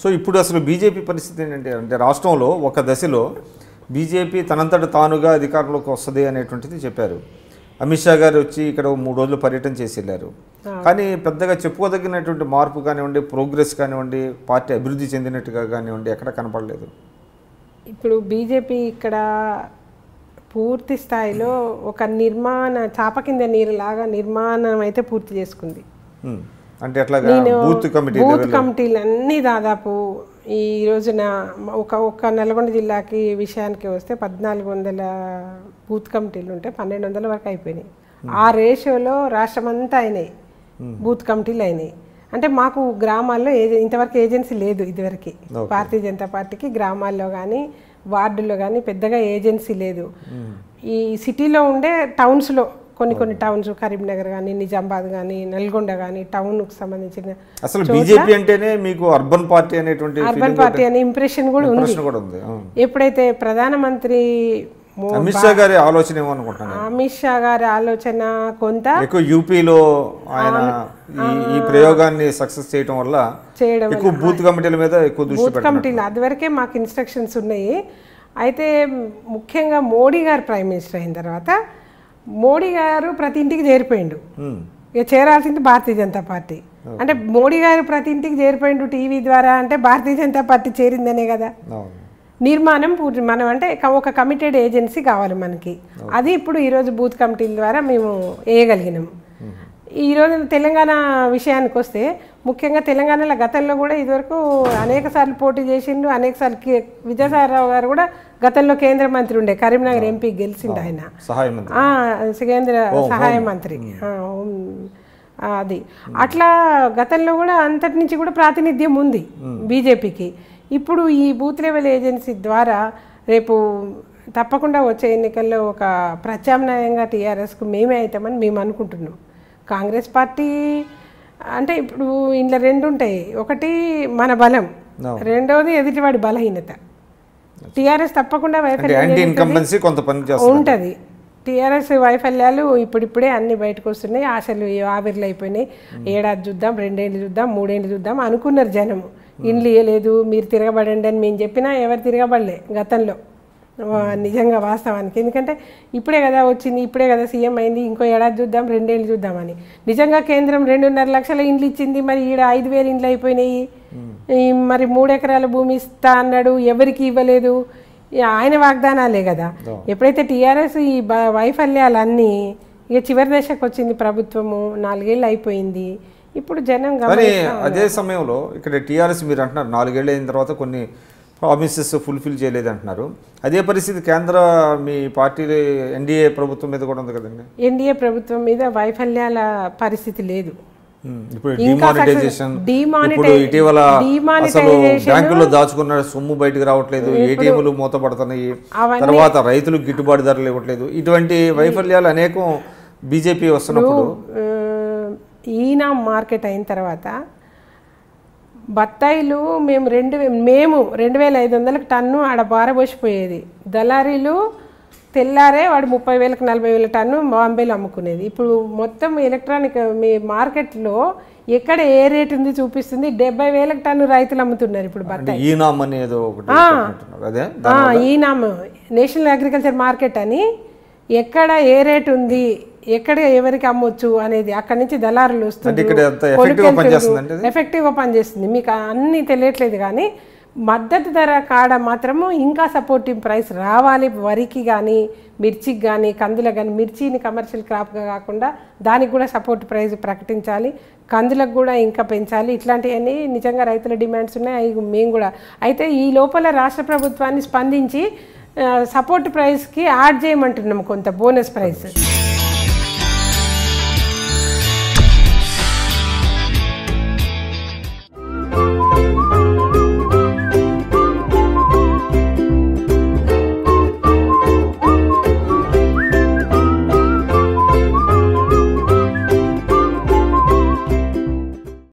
So ఇప్పుడు అసలు BJP పరిస్థితి ఏంటంటే అంటే రాష్ట్రంలో ఒక దశలో బీజేపీ తనంతట తానుగా అధికారంలోకి వస్తుంది అనేటువంటిది చెప్పారు. అమిత్ షా గారు వచ్చి ఇక్కడ 3 రోజులు పర్యటన చేసి వెళ్ళారు. కానీ పెద్దగా చెప్పుకోదగినటువంటి మార్పు కానివ్వండి, ప్రోగ్రెస్ కానివ్వండి, పార్టీ అభివృద్ధి చెందినట్టుగా కానివ్వండి ఎక్కడ కనపడలేదు. ఇప్పుడు బీజేపీ ఇక్కడ పూర్తి స్థాయిలో ఒక చాప కింద నీరులాగా నిర్మాణం అయితే పూర్తి చేసుకుంది. అంటే ఎట్లాగా బూత్ కమిటీలు అన్నీ దాదాపు ఈ రోజున ఒక నల్గొండ జిల్లాకి విషయానికి వస్తే 1400 బూత్ కమిటీలు ఉంటే 1200 వరకు అయిపోయినాయి. ఆ రేషియోలో రాష్ట్రం అంతా అయినాయి బూత్ కమిటీలు అయినాయి. అంటే మాకు గ్రామాల్లో ఇంతవరకు ఏజెన్సీ లేదు. ఇదివరకు భారతీయ జనతా పార్టీకి గ్రామాల్లో కానీ వార్డుల్లో కానీ పెద్దగా ఏజెన్సీ లేదు. ఈ సిటీలో ఉండే టౌన్స్లో కొన్ని టౌన్స్, కరీంనగర్ కానీ, నిజామాబాద్ కానీ, నల్గొండ కానీ టౌన్కు సంబంధించిన అసలు బీజేపీ అంటేనే మీకు అర్బన్ పార్టీ అనేటువంటి పార్టీ అనే ఇంప్రెషన్ కూడా ఉంది. ఎప్పుడైతే ప్రధానమంత్రి అమిత్ షా గారి ఆలోచన ఏమనుకుంటున్నాను, అమిత్ షా గారి ఆలోచన కొంత ఎక్కువ యూపీలో ఆయన ఈ ప్రయోగాన్ని సక్సెస్ చేయడం వల్ల ఎక్కువ బూత్ కమిటీల మీద ఎక్కువ దృష్టి పెట్టారు. కమిటీలు అదివరకే మాకు ఇన్స్ట్రక్షన్స్ ఉన్నాయి. అయితే ముఖ్యంగా మోడీ గారు ప్రైమ్ మినిస్టర్ అయిన తర్వాత మోడీ గారు ప్రతి ఇంటికి చేరిపోయిండు. ఇక చేరాల్సింది భారతీయ జనతా పార్టీ. అంటే మోడీ గారు ప్రతి ఇంటికి చేరిపోయిండు టీవీ ద్వారా, అంటే భారతీయ జనతా పార్టీ చేరిందనే కదా. నిర్మాణం పూర్తి మనం అంటే ఒక కమిటెడ్ ఏజెన్సీ కావాలి మనకి. అది ఇప్పుడు ఈరోజు బూత్ కమిటీల ద్వారా మేము వేయగలిగినాం. ఈరోజు తెలంగాణ విషయానికి వస్తే ముఖ్యంగా తెలంగాణలో గతంలో కూడా ఇదివరకు అనేక సార్లు పోటీ చేసిండు. అనేకసార్లు విజయసాయిరావు గారు కూడా గతంలో కేంద్ర మంత్రి ఉండే, కరీంనగర్ ఎంపీ గెలిచిండు ఆయన, కేంద్ర సహాయ మంత్రి. అది అట్లా గతంలో కూడా అంతటి నుంచి కూడా ప్రాతినిధ్యం ఉంది బీజేపీకి. ఇప్పుడు ఈ బూత్ లెవెల్ ఏజెన్సీ ద్వారా రేపు తప్పకుండా వచ్చే ఎన్నికల్లో ఒక ప్రత్యామ్నాయంగా టీఆర్ఎస్కు మేమే అవుతామని మేము అనుకుంటున్నాం. కాంగ్రెస్ పార్టీ అంటే ఇప్పుడు ఇంట్లో 2 ఉంటాయి. ఒకటి మన బలం, రెండవది ఎదుటివాడి బలహీనత. టీఆర్ఎస్ తప్పకుండా ఉంటుంది. టీఆర్ఎస్ వైఫల్యాలు ఇప్పుడిప్పుడే అన్ని బయటకు వస్తున్నాయి. ఆశలు ఆవిర్లు అయిపోయినాయి. ఏడాది చూద్దాం, 2 ఏళ్ళు చూద్దాం, 3 ఏళ్ళు చూద్దాం అనుకున్నారు జనము. ఇండ్లు ఇవ్వలేదు, మీరు తిరగబడండి అని మేము చెప్పినా ఎవరు తిరగబడలే గతంలో నిజంగా వాస్తవానికి. ఎందుకంటే ఇప్పుడే కదా వచ్చింది, ఇప్పుడే కదా సీఎం అయింది, ఇంకో ఏడాది చూద్దాం, 2 ఏళ్ళు చూద్దామని. నిజంగా కేంద్రం 2.5 లక్షల ఇండ్లు ఇచ్చింది, మరి ఈడ 5,000 ఇండ్లు అయిపోయినాయి. మరి 3 ఎకరాల భూమి ఇస్తా అన్నాడు, ఎవరికి ఇవ్వలేదు. ఆయన వాగ్దానాలే కదా. ఎప్పుడైతే టీఆర్ఎస్ ఈ వైఫల్యాలన్నీ ఇక చివరి దశకు వచ్చింది, ప్రభుత్వము 4 ఏళ్ళు అయిపోయింది, ఇప్పుడు జనం అదే సమయంలో ఇక్కడ టీఆర్ఎస్ మీరు అంటున్నారు 4 ఏళ్ళు అయిన తర్వాత కొన్ని ప్రామిసెస్ ఫుల్ఫిల్ చేయలేదు అంటున్నారు. అదే పరిస్థితి కేంద్ర మీ పార్టీ ఎన్డీఏ ప్రభుత్వం మీద కూడా ఉంది కదండి. ఎన్డీఏ ప్రభుత్వం మీద వైఫల్యాల పరిస్థితి లేదు. ఇప్పుడు ఇటీవల అసలు బ్యాంకుల్లో దాచుకున్న సొమ్ము బయటకు రావట్లేదు, ఏటీఎంలు మూతపడుతున్నాయి, తర్వాత రైతులకు గిట్టుబాటు ధరలు ఇవ్వట్లేదు. ఇటువంటి వైఫల్యాలు అనేకం బీజేపీ వస్తున్నప్పుడు ఈనా మార్కెట్ అయిన తర్వాత బత్తాయిలు మేము 2,500 టన్ను ఆడ బారబోసిపోయేది. దళారీలు తెల్లారే వాడు 30,000 40,000 టన్ను బాంబేలో అమ్ముకునేది. ఇప్పుడు మొత్తం ఎలక్ట్రానిక్ మీ మార్కెట్లో ఎక్కడ ఏ రేట్ ఉంది చూపిస్తుంది. 70,000 టన్ను రైతులు అమ్ముతున్నారు ఇప్పుడు బత్తాయి. ఈనామ్ నేషనల్ అగ్రికల్చర్ మార్కెట్ అని ఎక్కడ ఏ రేట్ ఉంది, ఎక్కడ ఎవరికి అమ్మొచ్చు అనేది అక్కడి నుంచి దళారులు వస్తుంది, ఎఫెక్టివ్గా పనిచేస్తుంది. మీకు అన్నీ తెలియట్లేదు కానీ మద్దతు ధర కాడ మాత్రము ఇంకా సపోర్టివ్ ప్రైస్ రావాలి. వరికి కానీ, మిర్చికి కానీ, కందులకు కానీ, మిర్చిని కమర్షియల్ క్రాప్గా కాకుండా దానికి కూడా సపోర్ట్ ప్రైస్ ప్రకటించాలి, కందులకు కూడా ఇంకా పెంచాలి. ఇట్లాంటివన్నీ నిజంగా రైతుల డిమాండ్స్ ఉన్నాయి. అవి మేము కూడా అయితే ఈ లోపల రాష్ట్ర ప్రభుత్వాన్ని స్పందించి సపోర్ట్ ప్రైస్కి యాడ్ చేయమంటున్నాము కొంత బోనస్ ప్రైస్.